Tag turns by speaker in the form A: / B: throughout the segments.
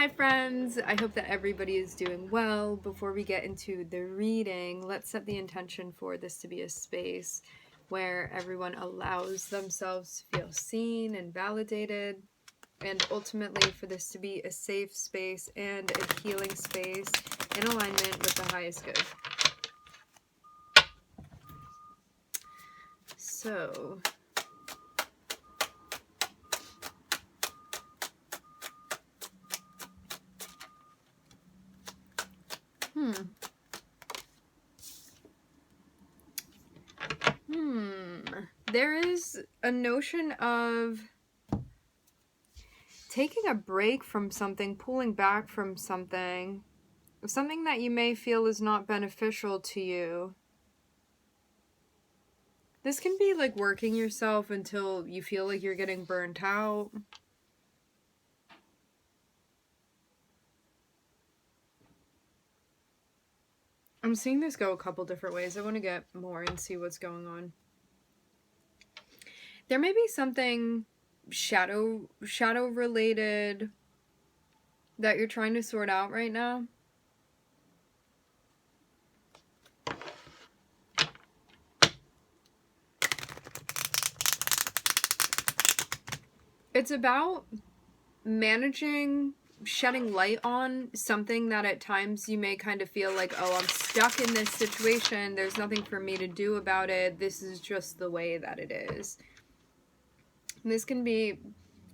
A: Hi friends, I hope that everybody is doing well. Before we get into the reading, let's set the intention for this to be a space where everyone allows themselves to feel seen and validated, and ultimately for this to be a safe space and a healing space in alignment with the highest good. So, there is a notion of taking a break from something, pulling back from something that you may feel is not beneficial to you. This can be like working yourself until you feel like you're getting burnt out. I'm seeing this go a couple different ways. I want to get more and see what's going on. There may be something shadow related that you're trying to sort out right now. It's about managing, shedding light on something that at times you may kind of feel like, oh, I'm stuck in this situation. There's nothing for me to do about it. This is just the way that it is. And this can be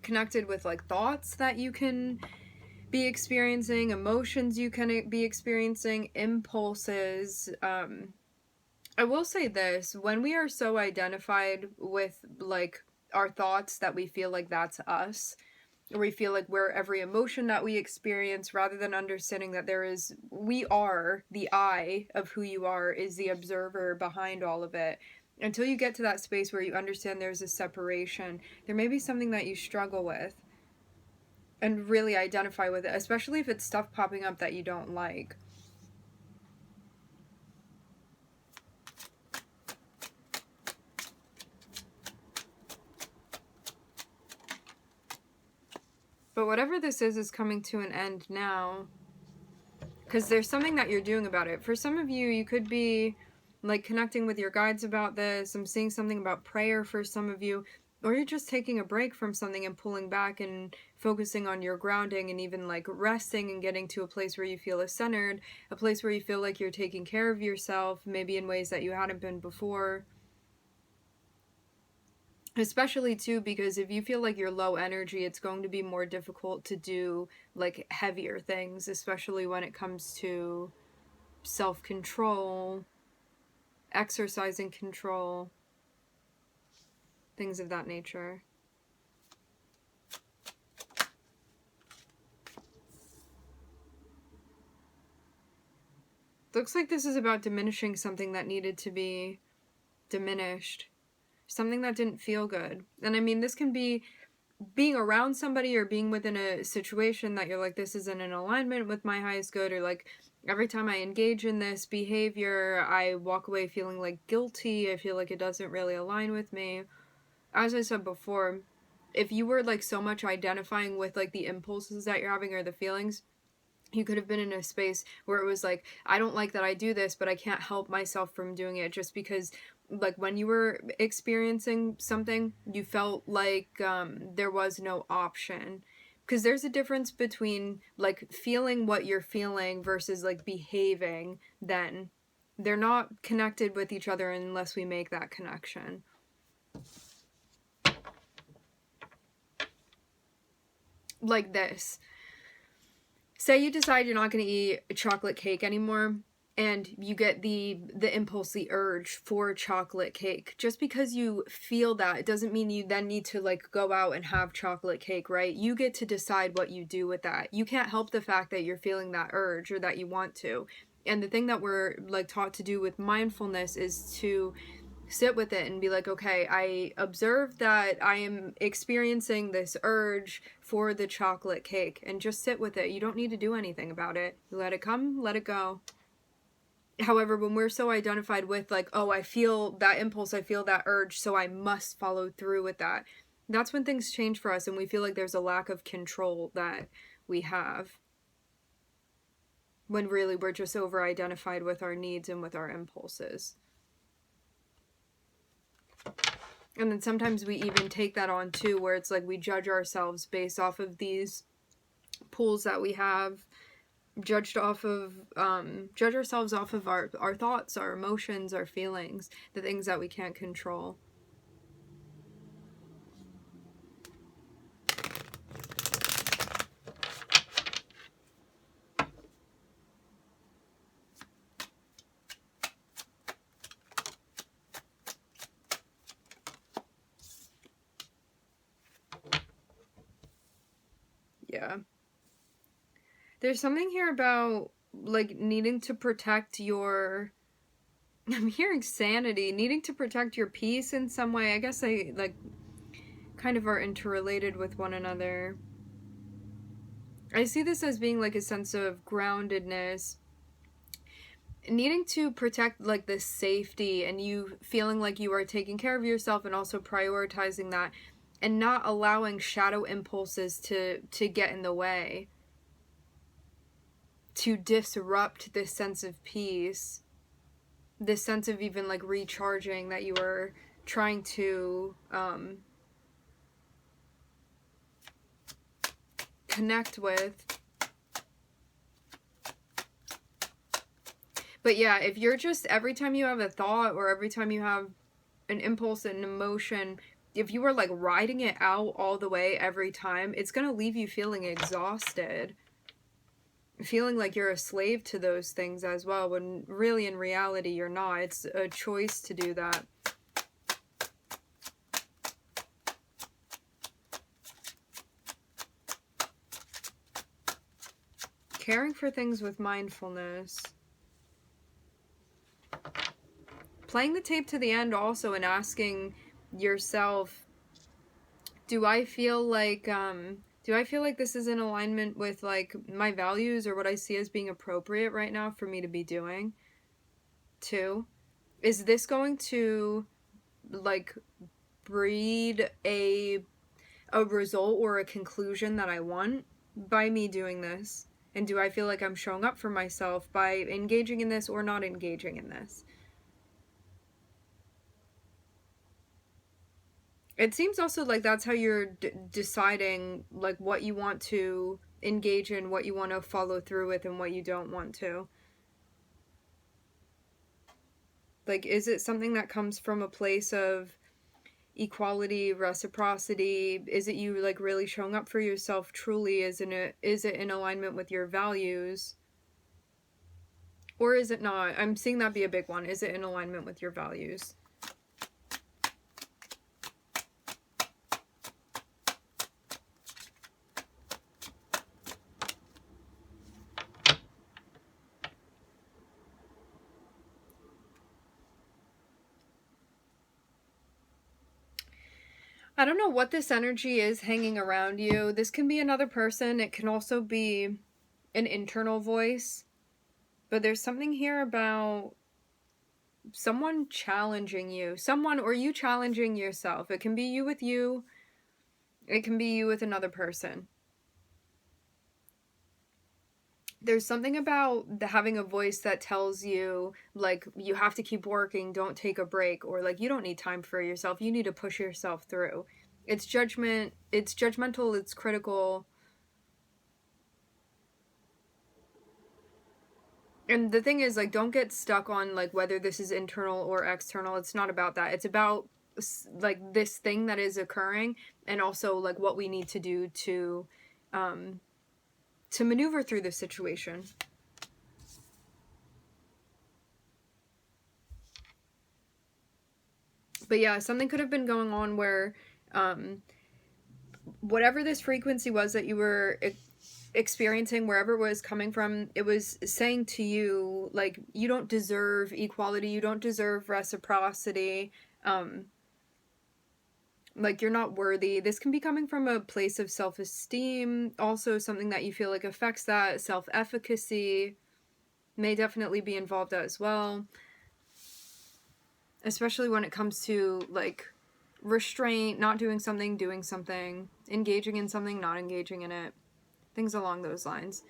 A: connected with like thoughts that you can be experiencing, emotions you can be experiencing, impulses. I will say this, when we are so identified with like our thoughts that we feel like that's us, or we feel like we're every emotion that we experience, rather than understanding that we are the I of who you are, is the observer behind all of it. Until you get to that space where you understand there's a separation, there may be something that you struggle with and really identify with it, especially if it's stuff popping up that you don't like. But whatever this is coming to an end now, because there's something that you're doing about it. For some of you, you could be like connecting with your guides about this. I'm seeing something about prayer for some of you. Or you're just taking a break from something and pulling back and focusing on your grounding and even like resting and getting to a place where you feel centered, a place where you feel like you're taking care of yourself, maybe in ways that you hadn't been before. Especially too, because if you feel like you're low energy, it's going to be more difficult to do like heavier things, especially when it comes to self-control, exercising control, things of that nature. Looks like this is about diminishing something that needed to be diminished. Something that didn't feel good. And I mean, this can be being around somebody or being within a situation that you're like, this isn't in alignment with my highest good, or like every time I engage in this behavior, I walk away feeling like guilty. I feel like it doesn't really align with me. As I said before, if you were like so much identifying with like the impulses that you're having or the feelings, you could have been in a space where it was like, I don't like that I do this, but I can't help myself from doing it, just because like when you were experiencing something, you felt like there was no option. Because there's a difference between like feeling what you're feeling versus like behaving. Then they're not connected with each other unless we make that connection. Like this. Say you decide you're not going to eat chocolate cake anymore, and you get the impulse, the urge for chocolate cake. Just because you feel that, it doesn't mean you then need to like go out and have chocolate cake, right? You get to decide what you do with that. You can't help the fact that you're feeling that urge or that you want to. And the thing that we're like taught to do with mindfulness is to sit with it and be like, okay, I observe that I am experiencing this urge for the chocolate cake, and just sit with it. You don't need to do anything about it. Let it come, let it go. However, when we're so identified with like, oh, I feel that impulse, I feel that urge, so I must follow through with that, That's when things change for us and we feel like there's a lack of control that we have. When really we're just over-identified with our needs and with our impulses. And then sometimes we even take that on too, where it's like we judge ourselves based off of these pools that we have, judge ourselves off of our thoughts, our emotions, our feelings, the things that we can't control. Yeah. There's something here about, like, needing to protect your... I'm hearing sanity. Needing to protect your peace in some way. I guess they, like, kind of are interrelated with one another. I see this as being, like, a sense of groundedness. Needing to protect, like, the safety and you feeling like you are taking care of yourself and also prioritizing that. And not allowing shadow impulses to get in the way. To disrupt this sense of peace. This sense of even, like, recharging that you are trying to connect with. But yeah, if you're just, every time you have a thought or every time you have an impulse and emotion, if you are, like, riding it out all the way every time, it's gonna leave you feeling exhausted. Feeling like you're a slave to those things as well, when really in reality you're not. It's a choice to do that. Caring for things with mindfulness. Playing the tape to the end also and asking yourself, do I feel like this is in alignment with, like, my values or what I see as being appropriate right now for me to be doing? 2, is this going to, like, breed a result or a conclusion that I want by me doing this? And do I feel like I'm showing up for myself by engaging in this or not engaging in this? It seems also like that's how you're deciding, like, what you want to engage in, what you want to follow through with, and what you don't want to. Like, is it something that comes from a place of equality, reciprocity? Is it you, like, really showing up for yourself truly? Is it in alignment with your values? Or is it not? I'm seeing that be a big one. Is it in alignment with your values? I don't know what this energy is hanging around you. This can be another person. It can also be an internal voice. But there's something here about someone challenging you. Someone or you challenging yourself. It can be you with you. It can be you with another person. There's something about having a voice that tells you, like, you have to keep working, don't take a break, or, like, you don't need time for yourself, you need to push yourself through. It's judgmental, it's critical. And the thing is, like, don't get stuck on, like, whether this is internal or external. It's not about that. It's about, like, this thing that is occurring and also, like, what we need to do to maneuver through this situation. But yeah, something could have been going on where whatever this frequency was that you were experiencing, wherever it was coming from, it was saying to you, like, you don't deserve equality, you don't deserve reciprocity, like, you're not worthy. This can be coming from a place of self-esteem, also something that you feel like affects that. Self-efficacy may definitely be involved as well, especially when it comes to, like, restraint, not doing something, engaging in something, not engaging in it, things along those lines.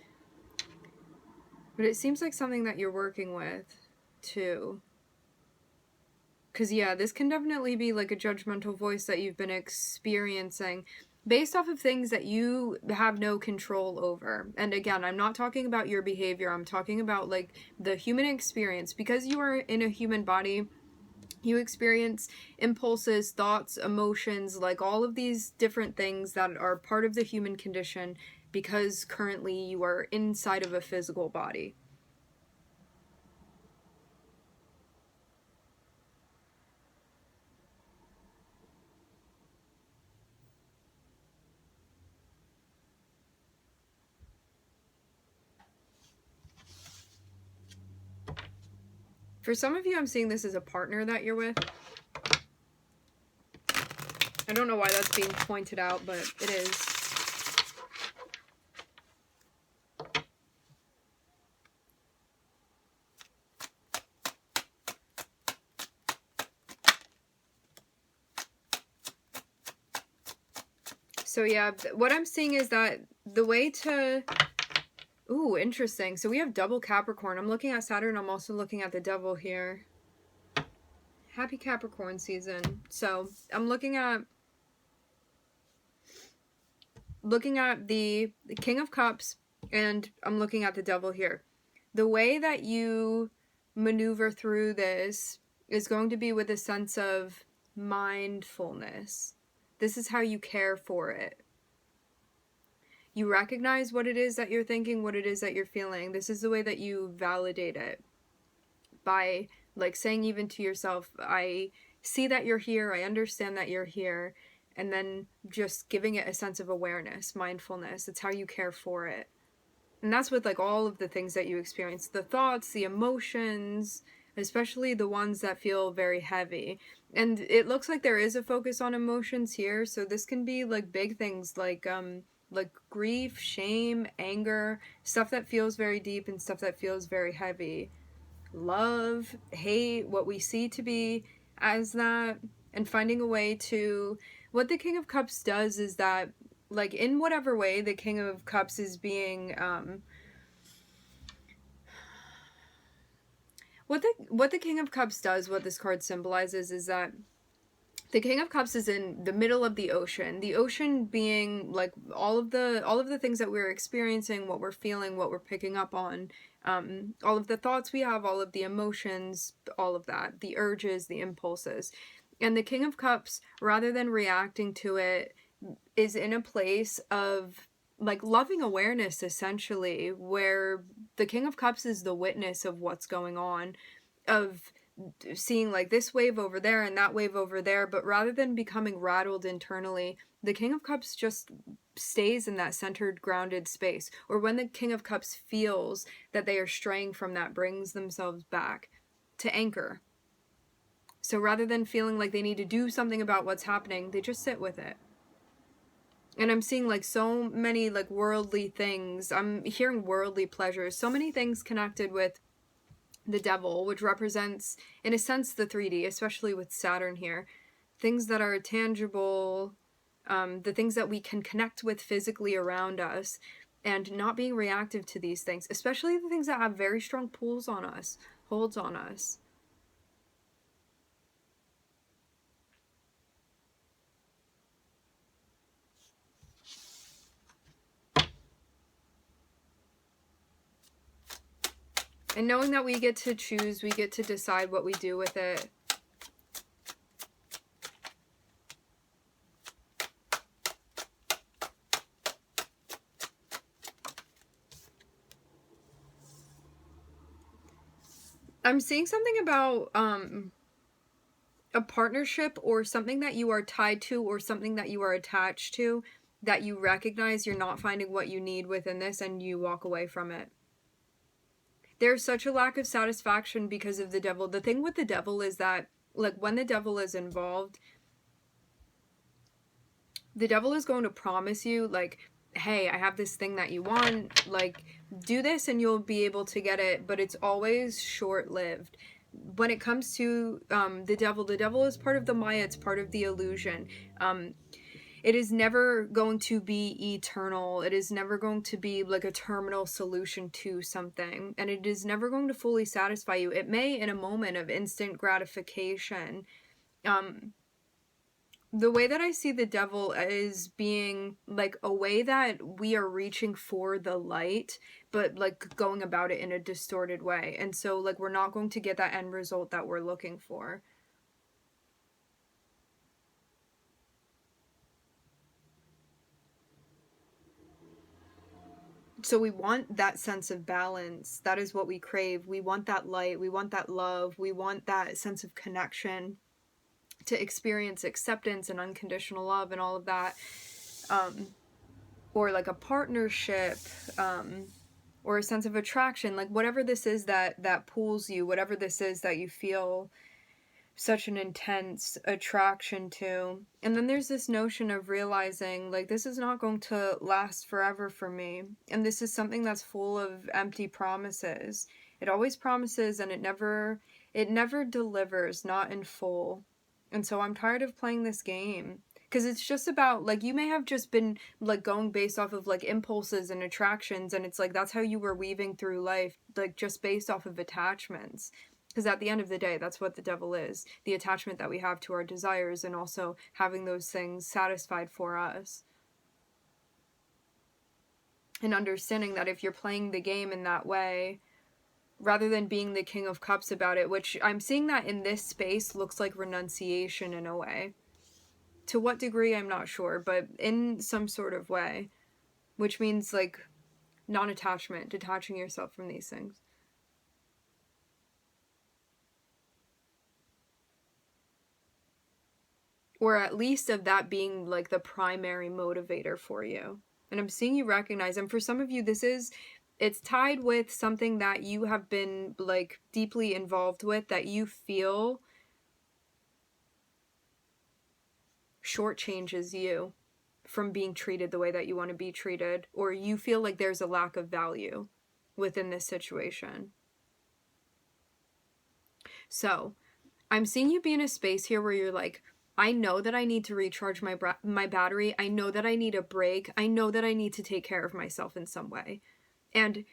A: But it seems like something that you're working with too. Because yeah, this can definitely be like a judgmental voice that you've been experiencing based off of things that you have no control over. And again, I'm not talking about your behavior, I'm talking about like the human experience. Because you are in a human body, you experience impulses, thoughts, emotions, like all of these different things that are part of the human condition, because currently you are inside of a physical body. For some of you, I'm seeing this as a partner that you're with. I don't know why that's being pointed out, but it is. So yeah, what I'm seeing is that the way to... Ooh, interesting. So we have double Capricorn. I'm looking at Saturn. I'm also looking at the devil here. Happy Capricorn season. So I'm looking at the King of Cups, and I'm looking at the devil here. The way that you maneuver through this is going to be with a sense of mindfulness. This is how you care for it. You recognize what it is that you're thinking, what it is that you're feeling. This is the way that you validate it. By like saying even to yourself, I see that you're here, I understand that you're here, and then just giving it a sense of awareness, mindfulness. It's how you care for it. And that's with like all of the things that you experience, the thoughts, the emotions, especially the ones that feel very heavy. And it looks like there is a focus on emotions here, so this can be like big things like grief, shame, anger, stuff that feels very deep and stuff that feels very heavy. Love, hate, what we see to be as that, and finding a way to... What the King of Cups does is that, like, in whatever way the King of Cups is being what the King of Cups does, what this card symbolizes, is that the King of Cups is in the middle of the ocean being like all of the things that we're experiencing, what we're feeling, what we're picking up on, all of the thoughts we have, all of the emotions, all of that, the urges, the impulses. And the King of Cups, rather than reacting to it, is in a place of like loving awareness, essentially, where the King of Cups is the witness of what's going on, of seeing like this wave over there and that wave over there, but rather than becoming rattled internally, the King of Cups just stays in that centered, grounded space. Or when the King of Cups feels that they are straying from that, brings themselves back to anchor. So rather than feeling like they need to do something about what's happening, they just sit with it. And I'm seeing like so many like worldly things. I'm hearing worldly pleasures. So many things connected with the devil, which represents, in a sense, the 3D, especially with Saturn here. Things that are tangible, the things that we can connect with physically around us, and not being reactive to these things, especially the things that have very strong pulls on us, holds on us. And knowing that we get to choose, we get to decide what we do with it. I'm seeing something about a partnership or something that you are tied to or something that you are attached to, that you recognize you're not finding what you need within this and you walk away from it. There's such a lack of satisfaction because of the devil. The thing with the devil is that, like, when the devil is involved, the devil is going to promise you, like, hey, I have this thing that you want, like, do this and you'll be able to get it, but it's always short-lived. when it comes to the devil is part of the Maya, it's part of the illusion. It is never going to be eternal. It is never going to be like a terminal solution to something. And it is never going to fully satisfy you. It may in a moment of instant gratification. The way that I see the devil is being like a way that we are reaching for the light, but like going about it in a distorted way. And so like we're not going to get that end result that we're looking for. So we want that sense of balance. That is what we crave. We want that light. We want that love. We want that sense of connection, to experience acceptance and unconditional love and all of that. Or like a partnership, or a sense of attraction, like whatever this is that pulls you, whatever this is that you feel such an intense attraction to. And then there's this notion of realizing like this is not going to last forever for me, and this is something that's full of empty promises. It always promises and it never delivers, not in full. And so I'm tired of playing this game, because it's just about like you may have just been like going based off of like impulses and attractions, and it's like that's how you were weaving through life, like just based off of attachments. Because at the end of the day, that's what the devil is, the attachment that we have to our desires, and also having those things satisfied for us. And understanding that if you're playing the game in that way, rather than being the King of Cups about it, which I'm seeing that in this space looks like renunciation in a way. To what degree, I'm not sure, but in some sort of way, which means like non-attachment, detaching yourself from these things. Or at least of that being like the primary motivator for you. And I'm seeing you recognize, and for some of you, it's tied with something that you have been like deeply involved with, that you feel shortchanges you from being treated the way that you want to be treated, or you feel like there's a lack of value within this situation. So I'm seeing you be in a space here where you're like, I know that I need to recharge my battery. I know that I need a break. I know that I need to take care of myself in some way. And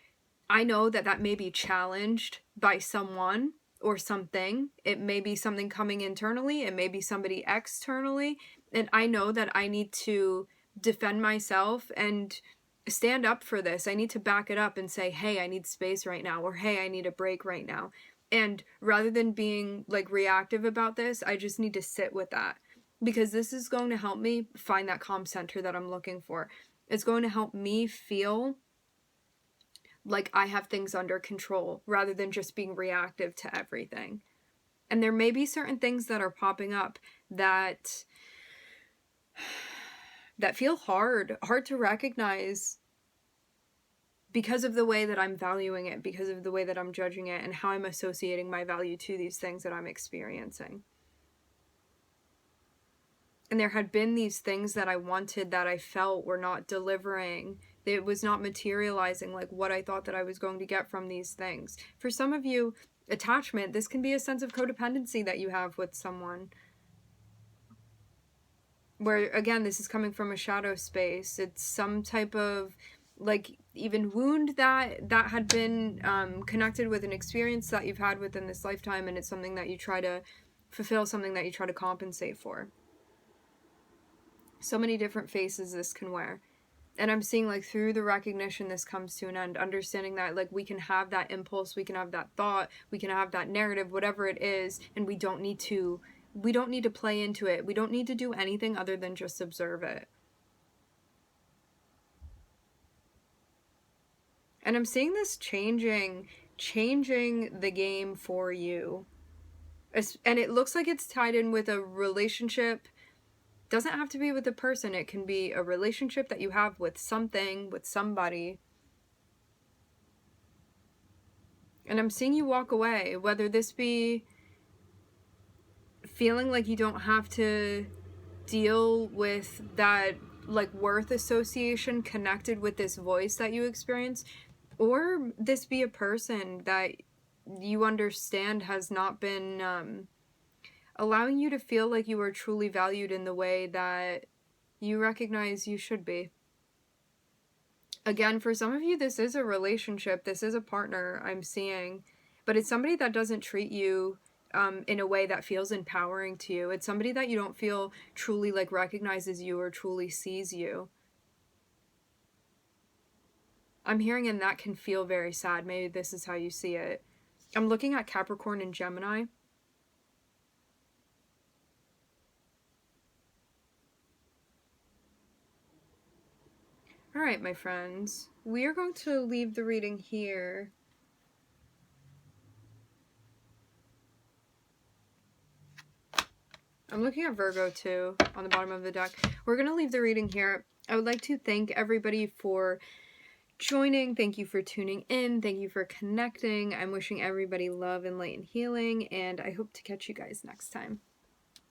A: I know that that may be challenged by someone or something. It may be something coming internally. It may be somebody externally. And I know that I need to defend myself and stand up for this. I need to back it up and say, hey, I need space right now, or hey, I need a break right now. And rather than being like reactive about this, I just need to sit with that, because this is going to help me find that calm center that I'm looking for. It's going to help me feel like I have things under control rather than just being reactive to everything. And there may be certain things that are popping up that feel hard to recognize, because of the way that I'm valuing it, because of the way that I'm judging it, and how I'm associating my value to these things that I'm experiencing. And there had been these things that I wanted that I felt were not delivering. It was not materializing like what I thought that I was going to get from these things. For some of you, attachment, this can be a sense of codependency that you have with someone, where again, this is coming from a shadow space. It's some type of like even wound that had been connected with an experience that you've had within this lifetime, and it's something that you try to fulfill, something that you try to compensate for. So many different faces this can wear. And I'm seeing like through the recognition this comes to an end, understanding that like we can have that impulse, we can have that thought, we can have that narrative, whatever it is, and we don't need to play into it. We don't need to do anything other than just observe it. And I'm seeing this changing the game for you. And it looks like it's tied in with a relationship. Doesn't have to be with a person. It can be a relationship that you have with something, with somebody. And I'm seeing you walk away, whether this be feeling like you don't have to deal with that like worth association connected with this voice that you experience, or this be a person that you understand has not been allowing you to feel like you are truly valued in the way that you recognize you should be. Again, for some of you, this is a relationship, this is a partner I'm seeing, but it's somebody that doesn't treat you in a way that feels empowering to you. It's somebody that you don't feel truly like recognizes you or truly sees you. I'm hearing, and that can feel very sad. Maybe this is how you see it. I'm looking at Capricorn and Gemini. All right, my friends, we are going to leave the reading here. I'm looking at Virgo too on the bottom of the deck. We're going to leave the reading here. I would like to thank everybody for joining. Thank you for tuning in. Thank you for connecting. I'm wishing everybody love and light and healing, and I hope to catch you guys next time.